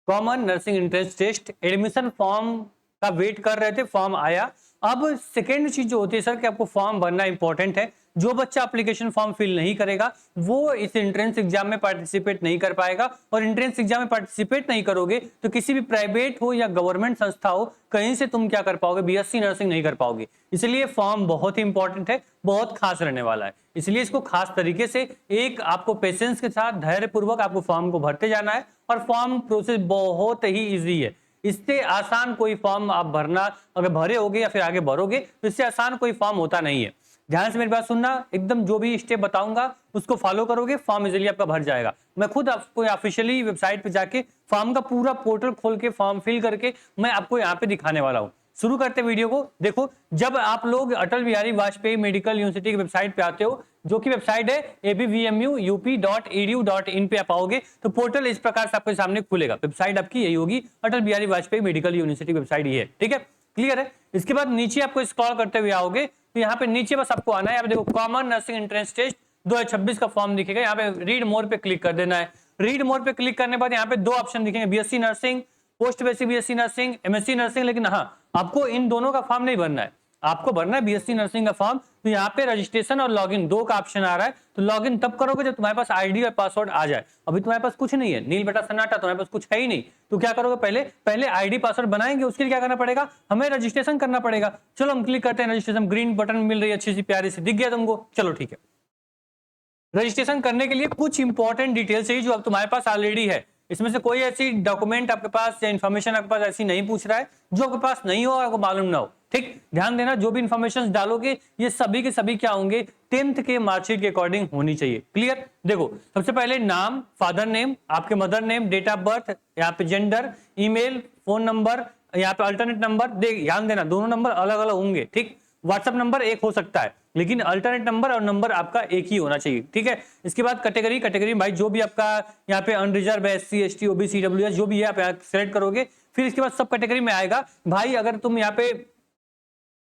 Common nursing entrance test admission form का wait कर रहे थे, फॉर्म आया। अब सेकेंड चीज जो होती है सर कि आपको फॉर्म भरना इंपॉर्टेंट है। जो बच्चा एप्लीकेशन फॉर्म फिल नहीं करेगा वो इस एंट्रेंस एग्जाम में पार्टिसिपेट नहीं कर पाएगा, और एंट्रेंस एग्जाम में पार्टिसिपेट नहीं करोगे तो किसी भी प्राइवेट हो या गवर्नमेंट संस्था हो कहीं से तुम क्या कर पाओगे, बीएससी नर्सिंग नहीं कर पाओगे। इसलिए फॉर्म बहुत ही इंपॉर्टेंट है, बहुत खास रहने वाला है। इसलिए इसको खास तरीके से एक आपको पेशेंस के साथ धैर्य पूर्वक आपको फॉर्म को भरते जाना है, और फॉर्म प्रोसेस बहुत ही इजी है। इससे आसान कोई फॉर्म आप भरना अगर भरे होगे या फिर आगे भरोगे तो इससे आसान कोई फॉर्म होता नहीं है। ध्यान से मेरी बात सुनना, एकदम जो भी स्टेप बताऊंगा उसको फॉलो करोगे, फॉर्म इजीली आपका भर जाएगा। मैं खुद आपको ऑफिशियली वेबसाइट पे जाके फॉर्म का पूरा पोर्टल खोल के फॉर्म फिल करके मैं आपको यहाँ पे दिखाने वाला हूँ। शुरू करते वीडियो को। देखो, जब आप लोग अटल बिहारी वाजपेयी मेडिकल यूनिवर्सिटी की वेबसाइट पे आते हो, जो कि वेबसाइट है abvmu.up.edu.in पे आप आओगे तो पोर्टल इस प्रकार से आपके सामने खुलेगा। वेबसाइट आपकी यही होगी, Atal Bihari Vajpayee medical university website ये है, ठीक है, क्लियर है। इसके बाद नीचे आपको स्क्रॉल करते हुए आओगे तो यहाँ पे नीचे बस आपको आना है। आप देखो कॉमन नर्सिंग एंट्रेंस टेस्ट 2026 का फॉर्म दिखेगा, यहाँ पे रीड मोर पे क्लिक कर देना है। रीड मोर पे क्लिक करने के बाद यहाँ पे दो ऑप्शन दिखेंगे, BSc nursing, post basic BSc nursing, MSc nursing. लेकिन हाँ, आपको इन दोनों का फॉर्म नहीं भरना है, आपको भरना है बीएससी नर्सिंग का फॉर्म। तो यहाँ पे रजिस्ट्रेशन और लॉगिन दो का ऑप्शन आ रहा है, तो लॉगिन तब करोगे जब तुम्हारे पास आईडी और पासवर्ड आ जाए। अभी तुम्हारे पास कुछ नहीं है, नील बेटा सन्नाटा, तुम्हारे पास कुछ है ही नहीं। तो क्या करोगे, पहले आईडी पासवर्ड बनाएंगे, उसके लिए क्या करना पड़ेगा, हमें रजिस्ट्रेशन करना पड़ेगा। चलो हम क्लिक करते हैं रजिस्ट्रेशन, ग्रीन बटन मिल रही है अच्छी सी प्यारी सी, दिख गया तुमको, चलो ठीक है। रजिस्ट्रेशन करने के लिए कुछ इंपॉर्टेंट डिटेल चाहिए जो अब तुम्हारे पास ऑलरेडी है। इसमें से कोई ऐसी डॉक्यूमेंट आपके पास या इन्फॉर्मेशन आपके पास ऐसी नहीं पूछ रहा है जो आपके पास नहीं हो और आपको मालूम ना हो, ठीक। ध्यान देना, जो भी इन्फॉर्मेशन डालोगे ये सभी के सभी क्या होंगे, 10th के मार्कशीट के अकॉर्डिंग होनी चाहिए, क्लियर। देखो, सबसे पहले नाम, फादर नेम, आपके mother name, date of birth, यहाँ पे जेंडर, ईमेल, फोन नंबर, यहाँ पे अल्टरनेट नंबर। ध्यान देना, दोनों नंबर अलग अलग होंगे, ठीक। व्हाट्सएप नंबर एक हो सकता है लेकिन अल्टरनेट नंबर और नंबर आपका एक ही होना चाहिए, ठीक है। इसके बाद कैटेगरी भाई जो भी आपका यहाँ पे अनरिजर्व है, SC ST OBC EWS जो भी है आप यहाँ सेलेक्ट करोगे। फिर इसके बाद सब कैटेगरी में आएगा भाई, अगर तुम यहाँ पे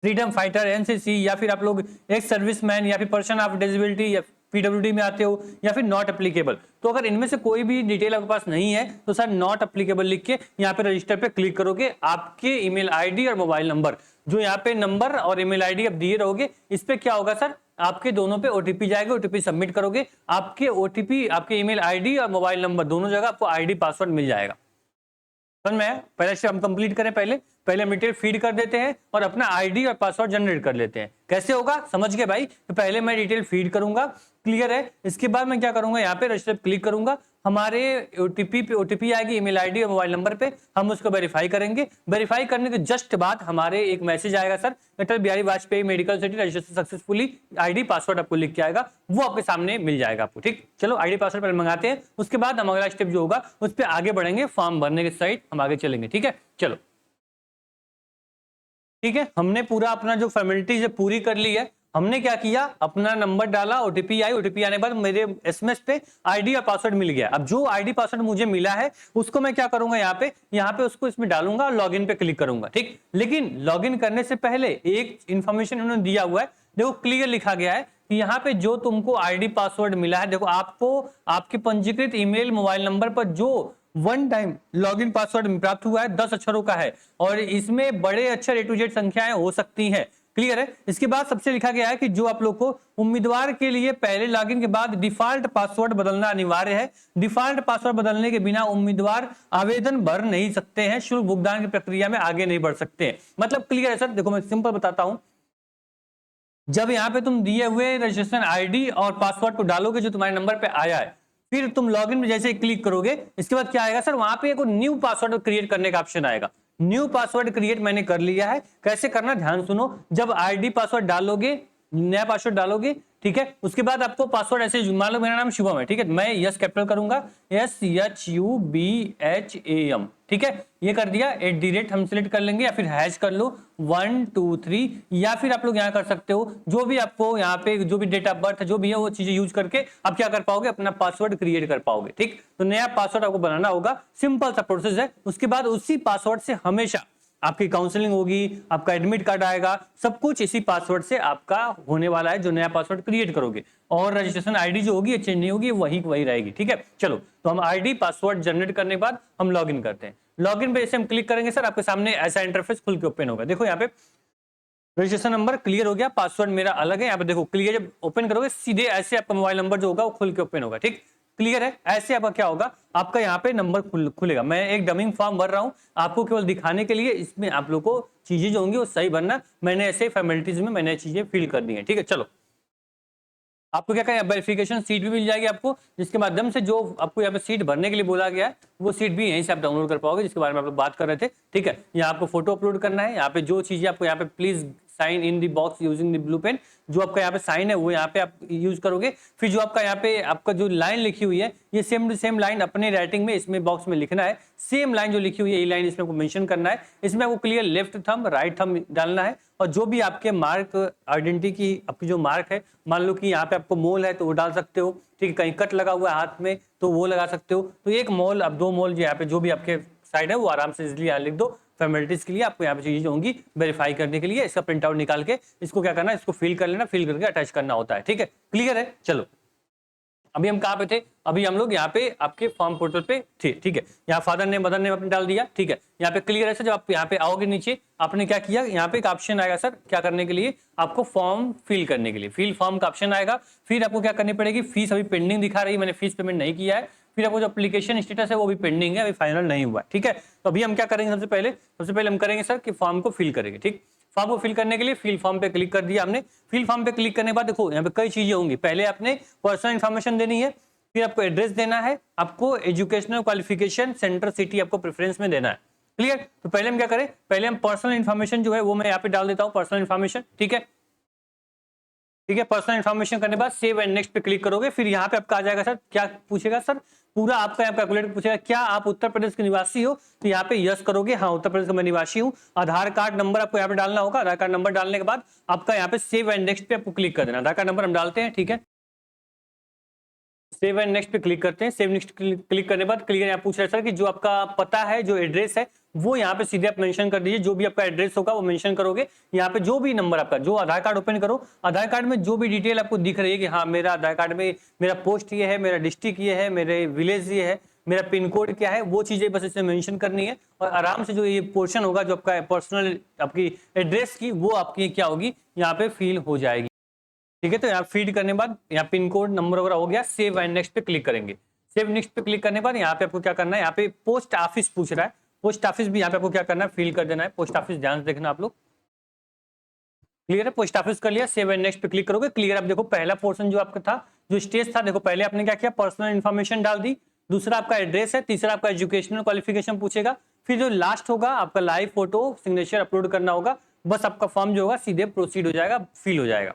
फ्रीडम फाइटर, एनसीसी, या फिर आप लोग एक्स सर्विसमैन, या फिर पर्सन ऑफ डिसेबिलिटी या पीडब्ल्यूडी में आते हो, या फिर नॉट एप्लीकेबल। तो अगर इनमें से कोई भी डिटेल आपके पास नहीं है तो सर नॉट एप्लीकेबल लिख के यहाँ पे रजिस्टर पे क्लिक करोगे। आपके ईमेल आईडी और मोबाइल नंबर, जो यहाँ पे नंबर और ईमेल आईडी आप दिए रहोगे, इस पे क्या होगा सर, आपके दोनों पे ओटीपी जाएगा, ओटीपी सबमिट करोगे, आपके ओटीपी, आपके ईमेल आईडी और मोबाइल नंबर दोनों जगह आपको आईडी पासवर्ड मिल जाएगा। समझ में आया? पहले स्टेप हम कंप्लीट करें, पहले हम डिटेल फीड कर देते हैं और अपना आईडी और पासवर्ड जनरेट कर लेते हैं। कैसे होगा समझ गए भाई? तो पहले मैं डिटेल फीड करूंगा, क्लियर है। इसके बाद मैं क्या करूंगा, यहाँ पे रजिस्टर क्लिक करूंगा, हमारे ओटीपी पे ओटीपी आएगी ईमेल आईडी और मोबाइल नंबर पे, हम उसको वेरीफाई करेंगे। वेरीफाई करने के जस्ट बाद हमारे एक मैसेज आएगा, sir Atal Bihari Vajpayee medical city registration successfully, ID password आपको लिख के आएगा, वो आपके सामने मिल जाएगा आपको, ठीक। चलो आईडी पासवर्ड पहले मंगाते हैं, उसके बाद हम अगला स्टेप जो होगा उस पर आगे बढ़ेंगे, फॉर्म भरने के साइड हम आगे चलेंगे, ठीक है। चलो ठीक है, हमने पूरा अपना जो फॉर्मेलिटीज है पूरी कर ली है। हमने क्या किया, अपना नंबर डाला, ओटीपी आई, ओटीपी आने के बाद मेरे एसएमएस पे आईडी और पासवर्ड मिल गया। अब जो आईडी पासवर्ड मुझे मिला है उसको मैं क्या करूंगा, यहाँ पे उसको इसमें डालूंगा और लॉगिन पे क्लिक करूंगा, ठीक। लेकिन लॉगिन करने से पहले एक इंफॉर्मेशन उन्होंने दिया हुआ है, देखो क्लियर लिखा गया है कि यहाँ पे जो तुमको आईडी पासवर्ड मिला है, देखो आपको आपके पंजीकृत ईमेल मोबाइल नंबर पर जो वन टाइम लॉगिन पासवर्ड प्राप्त हुआ है 10 अक्षरों का है, और इसमें बड़े अक्षर A to Z संख्याएं हो सकती हैं, क्लियर है। इसके बाद सबसे लिखा गया है कि जो आप लोग को उम्मीदवार के लिए पहले लॉगिन के बाद डिफॉल्ट पासवर्ड बदलना अनिवार्य है। डिफॉल्ट पासवर्ड बदलने के बिना उम्मीदवार आवेदन भर नहीं सकते हैं, शुल्क भुगतान की प्रक्रिया में आगे नहीं बढ़ सकते हैं। मतलब क्लियर है सर? देखो मैं सिंपल बताता हूं, जब यहाँ पे तुम दिए हुए रजिस्ट्रेशन आईडी और पासवर्ड को डालोगे जो तुम्हारे नंबर पे आया है, फिर तुम लॉगिन में जैसे क्लिक करोगे, इसके बाद क्या आएगा सर, वहां पे एक न्यू पासवर्ड क्रिएट करने का ऑप्शन आएगा। न्यू पासवर्ड क्रिएट मैंने कर लिया है। कैसे करना ध्यान सुनो, जब आईडी पासवर्ड डालोगे, नया पासवर्ड डालोगे, ठीक है, उसके बाद आपको पासवर्ड ऐसे, मान लो मेरा नाम शुभम है, ठीक है, मैं यस कैपिटल करूंगा, SHUBHAM, ठीक है, ये कर दिया। @ हम सिलेक्ट कर लेंगे, या फिर हैश कर लो 1 2 3, या फिर आप लोग यहाँ कर सकते हो जो भी आपको यहाँ पे जो भी डेट ऑफ बर्थ जो भी है वो चीजें यूज करके आप क्या कर पाओगे, अपना पासवर्ड क्रिएट कर पाओगे, ठीक। तो नया पासवर्ड आपको बनाना होगा, सिंपल सा प्रोसेस है। उसके बाद उसी पासवर्ड से हमेशा आपकी काउंसलिंग होगी, आपका एडमिट कार्ड आएगा, सब कुछ इसी पासवर्ड से आपका होने वाला है जो नया पासवर्ड क्रिएट करोगे। और रजिस्ट्रेशन आईडी जो होगी चेंज नहीं होगी, वही रहेगी। ठीक है, चलो तो हम आईडी पासवर्ड जनरेट करने के बाद हम लॉगिन करते हैं। लॉगिन पे जैसे हम क्लिक करेंगे सर, आपके सामने ऐसा इंटरफेस खुल के ओपन होगा। देखो यहाँ पे रजिस्ट्रेशन नंबर क्लियर हो गया, पासवर्ड मेरा अलग है। यहाँ पे देखो क्लियर, जब ओपन करोगे सीधे ऐसे आपका मोबाइल नंबर जो होगा वो खुल के ओपन होगा। ठीक, क्लियर है। ऐसे आपका क्या होगा, आपका यहाँ पे नंबर खुलेगा। मैं एक डमिंग फॉर्म भर रहा हूँ आपको केवल दिखाने के लिए, इसमें आप लोग को चीजें जो होंगी वो सही भरना। मैंने ऐसे फॉर्मेलिटीज में मैंने चीजें फिल कर दी है। ठीक है, चलो आपको क्या करें, वेरिफिकेशन सीट भी मिल जाएगी आपको, जिसके माध्यम से जो आपको यहाँ पे सीट भरने के लिए बोला गया है वो सीट भी यहीं से आप डाउनलोड कर पाओगे, जिसके बारे में आप लोग बात कर रहे थे। ठीक है, यहाँ आपको फोटो अपलोड करना है। यहाँ पे जो चीजें आपको यहाँ पे please sign in the box using the blue pen, जो आपका यहाँ पे साइन है वो यहाँ पे आप यूज करोगे। फिर जो आपका यहाँ पे आपका जो लाइन लिखी हुई है, ये सेम टू सेम लाइन अपने राइटिंग में इसमें बॉक्स में लिखना है। सेम लाइन जो लिखी हुई है ये लाइन इसमें आपको मेंशन करना है। इसमें आपको clear left thumb right thumb डालना है। और जो भी आपके मार्क आइडेंटिटी की आपकी जो मार्क है, मान लो कि यहाँ पे आपको मोल है तो वो डाल सकते हो। ठीक है, कहीं कट लगा हुआ है हाथ में तो वो लगा सकते हो। तो एक मोल, अब 2 मोल जो यहाँ पे जो भी आपके साइड है वो आराम से इजिली यहाँ लिख दो। फॉर्मेलिटीज के लिए आपको यहाँ पे चीजें होंगी वेरीफाई करने के लिए, इसका प्रिंट आउट निकाल के इसको क्या करना है, इसको फिल कर लेना, फिल करके अटैच करना होता है। ठीक है, क्लियर है। चलो अभी हम कहाँ पे थे, अभी हम लोग यहाँ पे आपके फॉर्म पोर्टल पे थे। ठीक है, यहाँ फादर नेम मदर नेम आपने डाल दिया। ठीक है, यहाँ पे क्लियर है सर। जब आप यहाँ पे आओगे नीचे, आपने क्या किया, यहाँ पे एक ऑप्शन आएगा सर क्या करने के लिए, आपको फॉर्म फिल करने के लिए फिल फॉर्म का ऑप्शन आएगा। फिर आपको क्या करनी पड़ेगी, फीस अभी पेंडिंग दिखा रही है, मैंने फीस पेमेंट नहीं किया है। फिर आपको जो एप्लीकेशन स्टेटस है वो भी पेंडिंग है, अभी फाइनल नहीं हुआ। ठीक है, तो अभी हम क्या करेंगे, सबसे पहले हम करेंगे सर कि फॉर्म को फिल करेंगे। ठीक, फॉर्म को फिल करने के लिए फिल फॉर्म पे क्लिक कर दिया हमने। फिल फॉर्म पे क्लिक करने के बाद देखो यहाँ पे कई चीजें होंगी। पहले आपने पर्सनल इन्फॉर्मेशन देनी है, फिर आपको एड्रेस देना है, आपको एजुकेशनल क्वालिफिकेशन सेंटर सिटी आपको प्रेफरेंस में देना है। क्लियर, तो पहले हम क्या करें, पहले हम पर्सनल इन्फॉर्मेशन जो है वो मैं यहाँ पे डाल देता हूँ, पर्सनल इन्फॉर्मेशन। ठीक है, ठीक है, पर्सनल इन्फॉर्मेशन करने के बाद सेव एंड नेक्स्ट पे क्लिक करोगे। फिर यहाँ पे आपका आ जाएगा सर, क्या पूछेगा सर, पूरा आपका यहाँ कैलकुलेट पूछेगा क्या आप उत्तर प्रदेश के निवासी हो, तो यहाँ पे यस करोगे, हाँ उत्तर प्रदेश का मैं निवासी हूँ। आधार कार्ड नंबर आपको यहाँ पे डालना होगा। आधार कार्ड नंबर डालने के बाद आपका यहाँ पे सेव एंड नेक्स्ट पे आपको क्लिक कर देना। आधार कार्ड नंबर हम डालते हैं। ठीक है, सेव एंड नेक्स्ट पे क्लिक करते हैं। सेव नेक्स्ट क्लिक करने के बाद क्लियर यहाँ पूछ रहा है सर कि जो आपका पता है, जो एड्रेस है वो यहाँ पे सीधे आप मेंशन कर दीजिए। जो भी आपका एड्रेस होगा वो मेंशन करोगे। यहाँ पे जो भी नंबर आपका, जो आधार कार्ड ओपन करो, आधार कार्ड में जो भी डिटेल आपको दिख रही है कि हाँ मेरा आधार कार्ड में मेरा पोस्ट ये है, मेरा डिस्ट्रिक्ट ये है, मेरे विलेज ये है, मेरा पिन कोड क्या है, वो चीजें बस इसमें मेंशन करनी है। और आराम से जो ये पोर्शन होगा जो आपका पर्सनल आपकी एड्रेस की, वो आपकी क्या होगी यहाँ पे फिल हो जाएगी। ठीक है, तो यहाँ फीड करने के बाद यहाँ पिन कोड नंबर वगैरह हो गया। सेव एंड नेक्स्ट पे क्लिक करेंगे। सेव नेक्स्ट पे क्लिक करने के बाद यहाँ पे आपको क्या करना है, यहाँ पे पोस्ट ऑफिस पूछ रहा है, पोस्ट ऑफिस भी यहाँ पे आपको क्या करना है, फिल कर देना है। पोस्ट ऑफिस ध्यान से देखना आप लोग। क्लियर है, पोस्ट ऑफिस कर लिया। सेव एंड नेक्स्ट पे क्लिक करोगे। क्लियर, आप देखो पहला पोर्शन जो आपका था, जो स्टेज था, देखो पहले आपने क्या किया, पर्सनल इन्फॉर्मेशन डाल दी, दूसरा आपका एड्रेस है, तीसरा आपका एजुकेशनल क्वालिफिकेशन पूछेगा, फिर जो लास्ट होगा आपका लाइव फोटो सिग्नेचर अपलोड करना होगा। बस आपका फॉर्म जो होगा सीधे प्रोसीड हो जाएगा, फिल हो जाएगा।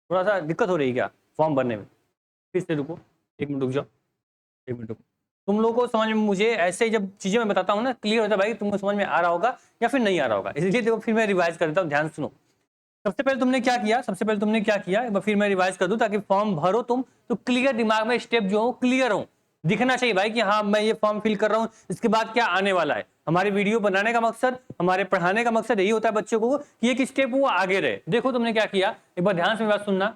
थोड़ा सा दिक्कत हो रही है क्या फॉर्म भरने में, फिर से रुको, 1 मिनट रुक जाओ, 1 मिनट रुको। तुम लोगों को समझ में, मुझे ऐसे ही जब चीजें मैं बताता हूँ ना, क्लियर होता है भाई, तुमको समझ में आ रहा होगा या फिर नहीं आ रहा होगा, इसलिए देखो फिर मैं रिवाइज कर देता हूँ, ध्यान सुनो। सबसे पहले तुमने क्या किया, एक बार फिर मैं रिवाइज कर दूं ताकि फॉर्म भरो तुम तो क्लियर दिमाग में स्टेप जो हो क्लियर हो, दिखना चाहिए भाई कि हाँ मैं ये फॉर्म फिल कर रहा हूँ, इसके बाद क्या आने वाला है। हमारे वीडियो बनाने का मकसद, हमारे पढ़ाने का मकसद यही होता है बच्चों को कि एक स्टेप वो आगे रहे। देखो तुमने क्या किया, एक बार ध्यान से बात सुनना।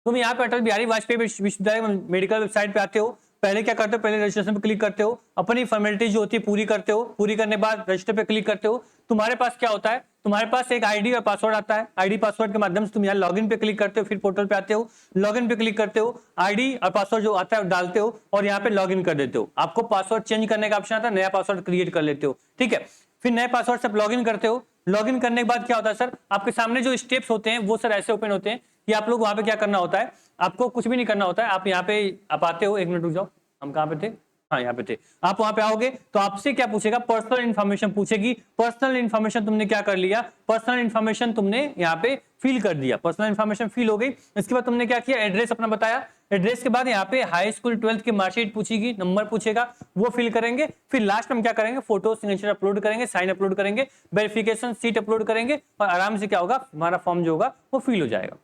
तुम यहाँ पे अटल बिहारी वाजपेयी विश्वविद्यालय मेडिकल वेबसाइट पे आते हो। पहले क्या करते हो, पहले रजिस्ट्रेशन पे क्लिक करते हो, अपनी फॉर्मेलिटी जो होती है पूरी करते हो, पूरी करने के बाद रजिस्टर पे क्लिक करते हो। तुम्हारे पास क्या होता है, तुम्हारे पास एक आईडी और पासवर्ड आता है। आईडी पासवर्ड के माध्यम से तुम यहाँ लॉगिन पे क्लिक करते हो, फिर पोर्टल पे आते हो, लॉगिन पे क्लिक करते हो, आईडी और पासवर्ड जो आता है डालते हो और यहाँ पे लॉगिन कर देते हो। आपको पासवर्ड चेंज करने का ऑप्शन आता है, नया पासवर्ड क्रिएट कर लेते हो। ठीक है, फिर नए पासवर्ड से आप लॉगिन करते हो। लॉगिन करने के बाद क्या होता है सर, आपके सामने जो स्टेप्स होते हैं वो सर ऐसे ओपन होते हैं कि आप लोग वहां पे क्या करना होता है, आपको कुछ भी नहीं करना होता है। आप यहाँ पे आप आते हो, 1 मिनट रुक जाओ, हम कहाँ पे थे, हाँ यहाँ पे थे। आप वहां पे आओगे तो आपसे क्या पूछेगा, पर्सनल इन्फॉर्मेशन पूछेगी। पर्सनल इन्फॉर्मेशन तुमने क्या कर लिया, पर्सनल इन्फॉर्मेशन तुमने यहाँ पे फिल कर दिया, पर्सनल इन्फॉर्मेशन फिल हो गई। इसके बाद तुमने क्या किया, एड्रेस अपना बताया। एड्रेस के बाद यहाँ पे हाई स्कूल 12th की मार्कशीट पूछेगी, नंबर पूछेगा, वो फिल करेंगे। फिर लास्ट में क्या करेंगे, फोटो सिग्नेचर अपलोड करेंगे, साइन अपलोड करेंगे, वेरिफिकेशन सीट अपलोड करेंगे और आराम से क्या होगा, हमारा फॉर्म जो होगा वो फिल हो जाएगा।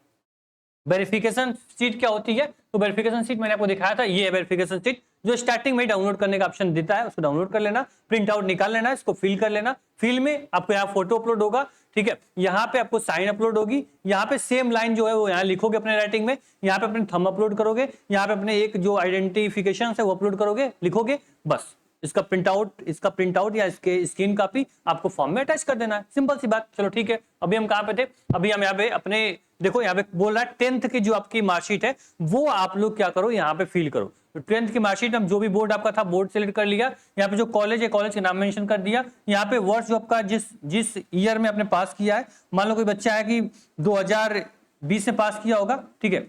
वेरिफिकेशन सीट क्या होती है? तो वेरिफिकेशन सीट मैंने आपको दिखाया था, ये है वेरिफिकेशन सीट जो स्टार्टिंग में डाउनलोड करने का ऑप्शन देता है, उसको डाउनलोड कर लेना, प्रिंट आउट निकाल लेना, इसको फिल कर लेना। फिल में आपको यहाँ फोटो अपलोड होगा, ठीक है, यहाँ पे आपको साइन अपलोड होगी, यहाँ पे सेम लाइन जो है वो यहाँ लिखोगे अपने राइटिंग में, यहाँ पे अपने थंब अपलोड करोगे, यहाँ पे अपने एक जो आइडेंटिफिकेशन है वो अपलोड करोगे, लिखोगे, बस इसका प्रिंट आउट या इसके स्क्रीन कॉपी आपको फॉर्म में अटैच कर देना है, सिंपल सी बात। चलो ठीक है, अभी हम कहाँ पे थे? अभी हम यहाँ पे अपने देखो यहाँ पे बोल रहा है 10th की जो आपकी मार्कशीट है वो आप लोग क्या करो, यहाँ पे फिल करो। तो 10th की मार्कशीट में जो भी बोर्ड आपका था बोर्ड सेलेक्ट कर लिया, यहाँ पे जो कॉलेज है कॉलेज का नाम मेंशन कर दिया, यहाँ पे वर्ष जो आपका जिस ईयर में आपने पास किया है, मान लो कोई बच्चा है कि 2020 में पास किया होगा, ठीक है,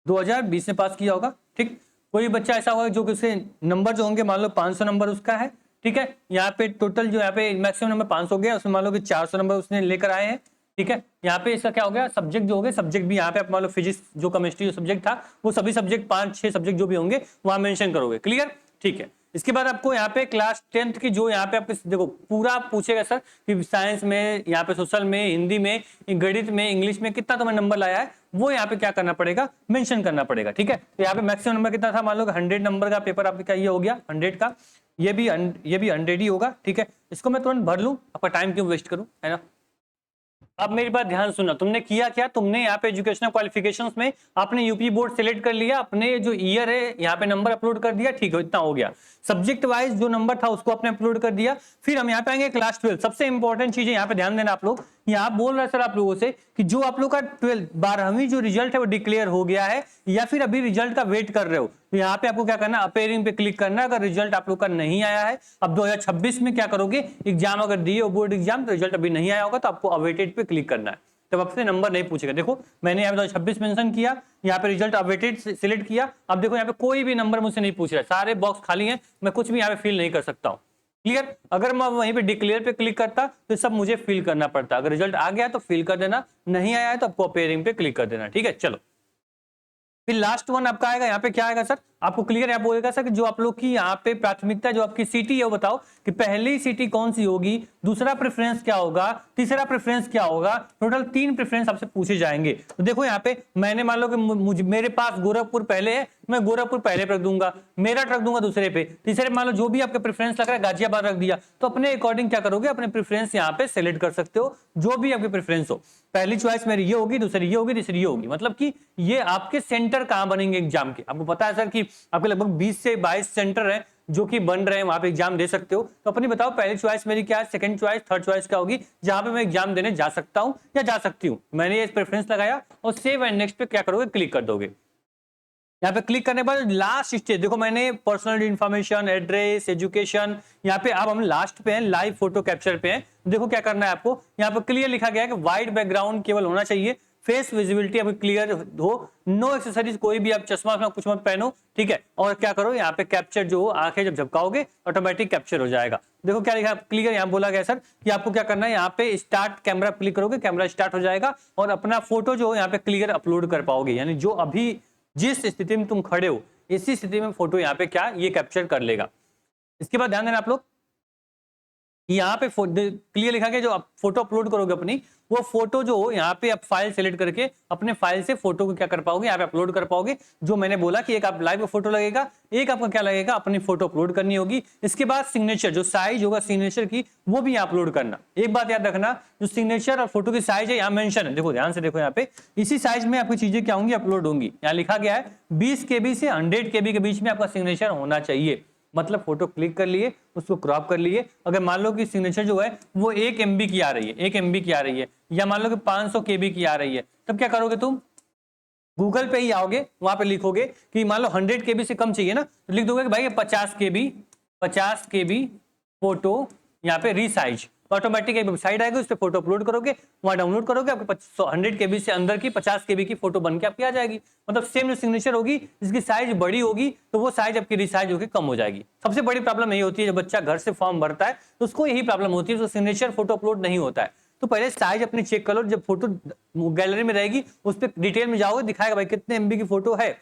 2020 में पास किया होगा, ठीक। कोई बच्चा ऐसा होगा जो कि उसके नंबर जो होंगे मान लो 500 नंबर उसका है, ठीक है, यहाँ पे टोटल जो यहाँ पे मैक्सिमम नंबर 500 गया, उसमें मान लो कि 400 नंबर उसने लेकर आए हैं, ठीक है। यहाँ पे इसका क्या हो गया, सब्जेक्ट जो हो गए, सब्जेक्ट भी यहाँ पे आप मान लो फिजिक्स जो केमिस्ट्री जो सब्जेक्ट था वो सभी सब्जेक्ट 5-6 सब्जेक्ट जो भी होंगे वहां मेंशन करोगे, क्लियर, ठीक है। इसके बाद आपको यहाँ पे क्लास 10th की जो यहाँ पे आपके देखो पूरा पूछेगा सर कि साइंस में, यहाँ पे सोशल में, हिंदी में, गणित में, इंग्लिश में कितना तुम्हें नंबर लाया है वो यहाँ पे क्या करना पड़ेगा, मेंशन करना पड़ेगा, ठीक है। तो यहाँ पे मैक्सिमम नंबर कितना था, मान लो 100 नंबर का पेपर आपका ये हो गया 100 का, ये भी 100 ही होगा, ठीक है। इसको मैं तुरंत भर लूं, आपका टाइम क्यों वेस्ट करूं, है ना। अब मेरी बात ध्यान सुनना, तुमने किया क्या, तुमने यहाँ पे एजुकेशनल क्वालिफिकेशंस में आपने यूपी बोर्ड सेलेक्ट कर लिया, अपने जो ईयर है यहाँ पे नंबर अपलोड कर दिया, ठीक है, इतना हो गया। सब्जेक्ट वाइज जो नंबर था उसको आपने अपलोड कर दिया। फिर हम यहाँ पे आएंगे क्लास 12, सबसे इंपॉर्टेंट चीज है यहाँ पे ध्यान देना आप लोग। यहाँ बोल रहा है सर आप लोगों से कि जो आप लोग का 12वीं जो रिजल्ट है वो डिक्लेयर हो गया है या फिर अभी रिजल्ट का वेट कर रहे हो, तो यहाँ पे आपको क्या करना है, अपेयरिंग पे क्लिक करना है। अगर रिजल्ट आप लोग का नहीं आया है, अब 2026 में क्या करोगे, एग्जाम अगर दिए हो बोर्ड एग्जाम, तो रिजल्ट अभी नहीं आया होगा तो आपको अवेटेड पे क्लिक करना है, तब आपसे नंबर नहीं पूछेगा। देखो मैंने यहाँ पे 2026 मेंशन किया, यहाँ पे रिजल्ट अवेटेड सिलेक्ट किया, अब देखो यहाँ पे कोई भी नंबर मुझसे नहीं पूछ रहा है, सारे बॉक्स खाली हैं, मैं कुछ भी यहाँ पे फिल नहीं कर सकता हूँ, क्लियर। अगर मैं वहीं पे डिक्लेयर पे क्लिक करता तो सब मुझे फिल करना पड़ता। अगर रिजल्ट आ गया तो फिल कर देना, नहीं आया है तो आपको अपेयरिंग पे क्लिक कर देना, ठीक है। चलो फिर लास्ट वन आपका आएगा, यहाँ पे क्या आएगा सर, आपको क्लियर यहाँ बोलेगा सर कि जो आप लोग की यहाँ पे प्राथमिकता जो आपकी सिटी है वो बताओ कि पहली सिटी कौन सी होगी, दूसरा प्रेफरेंस क्या होगा, तीसरा प्रेफरेंस क्या होगा, टोटल 3 प्रेफरेंस आपसे पूछे जाएंगे। तो देखो यहाँ पे मैंने मान लो कि मुझे मेरे पास गोरखपुर पहले है, मैं गोरखपुर पहले पे रख दूंगा, मेरठ रख दूंगा दूसरे पे, तीसरे मान लो जो भी आपका प्रेफरेंस लग रहा है गाजियाबाद रख दिया, तो अपने अकॉर्डिंग क्या करोगे, अपने प्रेफरेंस यहाँ पे सेलेक्ट कर सकते हो, जो भी आपके प्रेफरेंस हो। पहली चॉइस मेरी ये होगी, दूसरी ये होगी, तीसरी ये होगी, मतलब कि ये आपके सेंटर कहां बनेंगे एग्जाम के। आपको पता है सर कि आपके लगभग 20 से 22 सेंटर हैं जो कि बन रहे हैं, वहां पे एग्जाम दे सकते हो। तो अपनी बताओ पहली चॉइस मेरी क्या है, सेकंड चॉइस, थर्ड चॉइस क्या होगी, जहां पे मैं एग्जाम देने जा सकता हूं या जा सकती हूं। मैंने ये प्रेफरेंस लगाया और सेव एंड नेक्स्ट पे क्या करोगे, क्लिक कर दोगे। यहाँ पे क्लिक करने के बाद लास्ट स्टेज देखो, मैंने पर्सनल इंफॉर्मेशन, एड्रेस, एजुकेशन, यहाँ पे अब हम लास्ट पे हैं, लाइव फोटो कैप्चर पे हैं। देखो क्या करना है आपको, यहाँ पे क्लियर लिखा गया है कि व्हाइट बैकग्राउंड केवल होना चाहिए, फेस विजिबिलिटी आपकी क्लियर हो, नो एक्सेसरीज, कोई भी आप चश्मा कुछ मत पहनो, ठीक है। और क्या करो, यहाँ पे कैप्चर जो आंखें जब झपकाओगे ऑटोमेटिक कैप्चर हो जाएगा। देखो क्या लिखा क्लियर, यहाँ बोला गया सर कि आपको क्या करना है, यहाँ पे स्टार्ट कैमरा क्लिक करोगे, कैमरा स्टार्ट हो जाएगा और अपना फोटो जो यहाँ पे क्लियर अपलोड कर पाओगे। यानी जो अभी जिस स्थिति में तुम खड़े हो इसी स्थिति में फोटो यहाँ पे क्या ये कैप्चर कर लेगा। इसके बाद ध्यान देना आप लोग, यहाँ पे क्लियर लिखा गया जो आप फोटो अपलोड करोगे अपनी, वो फोटो जो हो यहाँ पे आप फाइल सेलेक्ट करके अपने फाइल से फोटो को क्या कर पाओगे, यहाँ पे अपलोड कर पाओगे। जो मैंने बोला कि एक आप लाइव फोटो लगेगा, एक आपका क्या लगेगा, अपनी फोटो अपलोड करनी होगी। इसके बाद सिग्नेचर जो साइज होगा सिग्नेचर की वो भी अपलोड करना। एक बात याद रखना, जो सिग्नेचर और फोटो की साइज है यहाँ मेंशन है, देखो ध्यान से देखो, यहाँ पे इसी साइज में आपकी चीजें क्या होंगी, अपलोड होंगी। यहाँ लिखा गया है 20 KB से 100 KB के बीच में आपका सिग्नेचर होना चाहिए। मतलब फोटो क्लिक कर लिए, उसको क्रॉप कर लिए, अगर मान लो कि सिग्नेचर जो है वो 1 MB की आ रही है, 1 MB की आ रही है, या मान लो कि 500 KB की आ रही है, तब क्या करोगे तुम, गूगल पे ही आओगे, वहां पे लिखोगे कि मान लो 100 KB से कम चाहिए ना, तो लिख दोगे कि भाई 50 KB फोटो यहाँ पे रीसाइज, ऑटोमेटिक एक वेबसाइट आएगी, उस पर फोटो अपलोड करोगे, वहां डाउनलोड करोगे, आपके 100 KB से अंदर की 50 KB की फोटो बन के आपकी आ जाएगी। मतलब सेम जो सिग्नेचर होगी, जिसकी साइज बड़ी होगी तो वो साइज आपकी रिसाइज होकर कम हो जाएगी। सबसे बड़ी प्रॉब्लम यही होती है, जब बच्चा घर से फॉर्म भरता है तो उसको यही प्रॉब्लम होती है, तो सिग्नेचर फोटो अपलोड नहीं होता है। तो पहले साइज अपनी चेक कर लो, जब फोटो गैलरी में रहेगी उस पर डिटेल में जाओगे, दिखाएगा भाई कितने MB की फोटो है,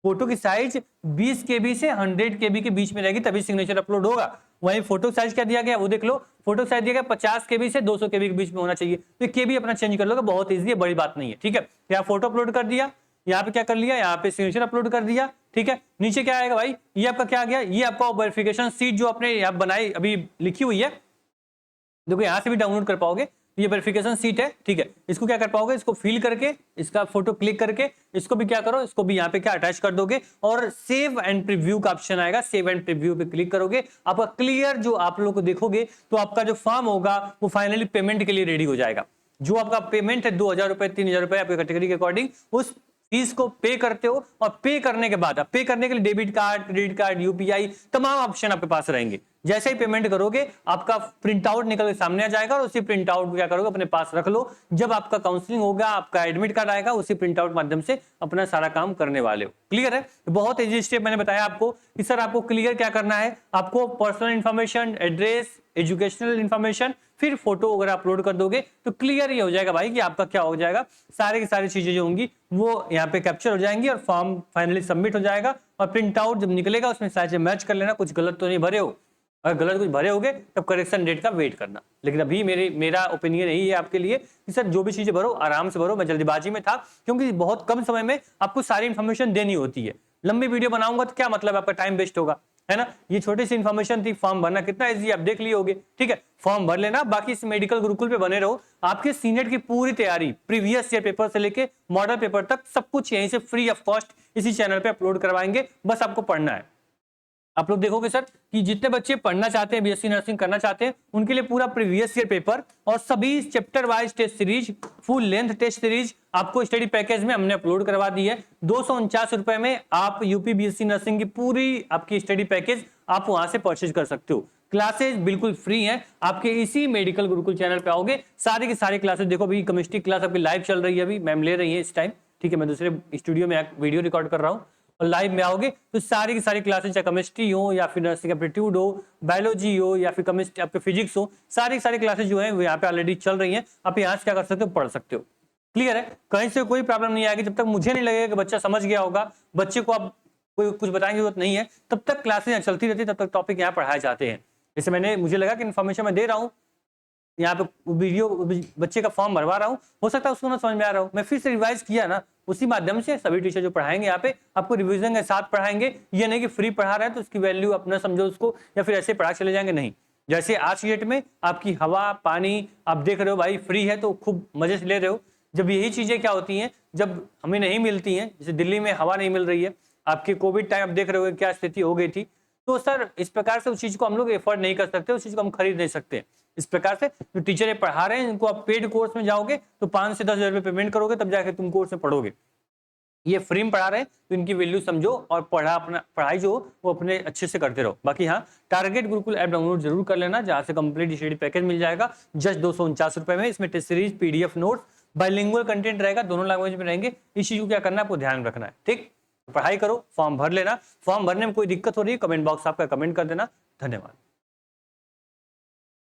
फोटो की साइज 20 KB से 100 KB के बीच में रहेगी, तभी सिग्नेचर अपलोड होगा। वहीं फोटो साइज क्या दिया गया वो देख लो, फोटो साइज दिया गया 50 KB से 200 KB के बीच में होना चाहिए। तो ये KB अपना चेंज कर लोगे, बहुत ईजी है, बड़ी बात नहीं है। ठीक है, यहाँ फोटो अपलोड कर दिया, यहाँ पे क्या कर लिया, यहाँ पे सिग्नेचर अपलोड कर दिया। ठीक है, नीचे क्या आएगा भाई, ये आपका क्या आ गया, ये आपका वेरिफिकेशन सीट जो आपने यहाँ बनाई अभी लिखी हुई है, देखो यहाँ से भी डाउनलोड कर पाओगे, ये वेरिफिकेशन सीट है। ठीक है, इसको क्या कर पाओगे, इसको फिल करके इसका फोटो क्लिक करके इसको भी क्या करो, इसको भी यहाँ पे क्या अटैच कर दोगे और सेव एंड प्रीव्यू का ऑप्शन आएगा, सेव एंड प्रीव्यू पे क्लिक करोगे, आपका क्लियर जो आप लोग को देखोगे तो आपका जो फॉर्म होगा वो फाइनली पेमेंट के लिए रेडी हो जाएगा। जो आपका पेमेंट है 2000 रुपए 3000 रुपए आपके कैटेगरी के अकॉर्डिंग, उस फीस को पे करते हो और पे करने के बाद, पे करने के लिए debit card, credit card, UPI तमाम ऑप्शन आपके पास रहेंगे। जैसे ही पेमेंट करोगे आपका प्रिंट आउट निकल के सामने आ जाएगा और उसी प्रिंट आउट को क्या करोगे, अपने पास रख लो। जब आपका काउंसलिंग होगा, आपका एडमिट कार्ड आएगा, उसी प्रिंट आउट माध्यम से अपना सारा काम करने वाले हो। क्लियर है, बहुत इजी स्टेप मैंने बताया आपको कि सर आपको क्लियर क्या करना है, आपको personal information, address, educational information, फिर फोटो अगर अपलोड कर दोगे तो क्लियर ही हो जाएगा भाई कि आपका क्या हो जाएगा, सारे की सारी चीजें जो होंगी वो यहाँ पे कैप्चर हो जाएंगी और फॉर्म फाइनली सबमिट हो जाएगा। और प्रिंट आउट जब निकलेगा उसमें साइज मैच कर लेना, कुछ गलत तो नहीं भरे हो, अगर गलत कुछ भरे होगे तब करेक्शन डेट का वेट करना। लेकिन अभी मेरा ओपिनियन यही है आपके लिए कि सर जो भी चीजें भरो आराम से भरो। मैं जल्दीबाजी में था क्योंकि बहुत कम समय में आपको सारी इंफॉर्मेशन देनी होती है। लंबी वीडियो बनाऊंगा तो क्या मतलब, आपका टाइम वेस्ट होगा, है ना। ये छोटी सी इंफॉर्मेशन थी, फॉर्म भरना कितना इजी आप देख लिए होगे। ठीक है, फॉर्म भर लेना, बाकी इस मेडिकल गुरुकुल पे बने रहो। आपके सीनेट की पूरी तैयारी प्रीवियस ईयर पेपर से लेके मॉडल पेपर तक सब कुछ यहीं से फ्री ऑफ कॉस्ट इसी चैनल पे अपलोड करवाएंगे, बस आपको पढ़ना है। आप लोग देखोगे सर कि जितने बच्चे पढ़ना चाहते हैं, बीएससी नर्सिंग करना चाहते हैं, उनके लिए पूरा प्रीवियस ईयर पेपर और सभी chapter wise test series, full length test series आपको स्टडी पैकेज में हमने अपलोड करवा दी है। 249 रुपए में आप यूपी बीएससी नर्सिंग की पूरी आपकी स्टडी पैकेज आप वहां से परचेज कर सकते हो। क्लासेज बिल्कुल फ्री हैं, आपके इसी मेडिकल गुरुकुल चैनल पे आओगे, सारी की सारी क्लासेज देखो। अभी केमिस्ट्री क्लास आपकी लाइव चल रही है, अभी मैम ले रही है इस टाइम। ठीक है, मैं दूसरे स्टूडियो में वीडियो रिकॉर्ड कर रहा हूँ और लाइव में आओगे तो सारी की सारी क्लासेस, चाहे केमिस्ट्री हो या फिर नर्सिंग एप्टीट्यूड हो, बायोलॉजी हो या फिर केमिस्ट्री आपके फिजिक्स हो, सारी की सारी क्लासेस जो है वो यहाँ पे ऑलरेडी चल रही हैं। आप यहाँ से क्या कर सकते हो, पढ़ सकते हो। क्लियर है, कहीं से कोई प्रॉब्लम नहीं आएगी। जब तक मुझे नहीं लगेगा कि बच्चा समझ गया होगा, बच्चे को आप कोई कुछ बताने की जरूरत नहीं है, तब तक क्लासेस चलती रहती है, तब तक टॉपिक यहाँ पढ़ाए जाते हैं। जैसे मुझे लगा कि इन्फॉर्मेशन मैं दे रहा हूँ, यहाँ पे वीडियो बच्चे का फॉर्म भरवा रहा हूँ, हो सकता है उसको ना समझ में आ रहा हो, मैं फिर से रिवाइज किया ना, उसी माध्यम से सभी टीचर जो पढ़ाएंगे यहाँ पे आपको रिवीजन के साथ पढ़ाएंगे। ये नहीं कि फ्री पढ़ा रहे हैं तो उसकी वैल्यू अपना समझो उसको, या फिर ऐसे पढ़ा चले जाएंगे, नहीं। जैसे आज की डेट में आपकी हवा पानी आप देख रहे हो भाई, फ्री है तो खूब मजे से ले रहे हो। जब यही चीजें क्या होती हैं, जब हमें नहीं मिलती हैं, जैसे दिल्ली में हवा नहीं मिल रही है, आपके कोविड टाइम आप देख रहे हो क्या स्थिति हो गई थी, तो सर इस प्रकार से उस चीज को हम लोग एफर्ट नहीं कर सकते, उस चीज को हम खरीद नहीं सकते। इस प्रकार से जो टीचर पढ़ा रहे हैं, इनको आप पेड कोर्स में जाओगे तो 5 से 10 हजार रुपए पेमेंट करोगे, तब जाके तुम कोर्स में पढ़ोगे। ये फ्री में पढ़ा रहे हैं तो इनकी वैल्यू समझो और अपना पढ़ाई जो वो अपने अच्छे से करते रहो। बाकी हाँ, टारगेट गुरुकुल ऐप डाउनलोड जरूर कर लेना, जहां से कंप्लीट स्टडी पैकेज मिल जाएगा जस्ट 249 रुपए में। इसमें test series, PDF notes, bilingual content रहेगा, दोनों लैंग्वेज में रहेंगे। इस चीज को क्या करना है, आपको ध्यान रखना है। ठीक, पढ़ाई करो, फॉर्म भर लेना। फॉर्म भरने में कोई दिक्कत हो रही है, कमेंट बॉक्स आपका कमेंट कर देना। धन्यवाद।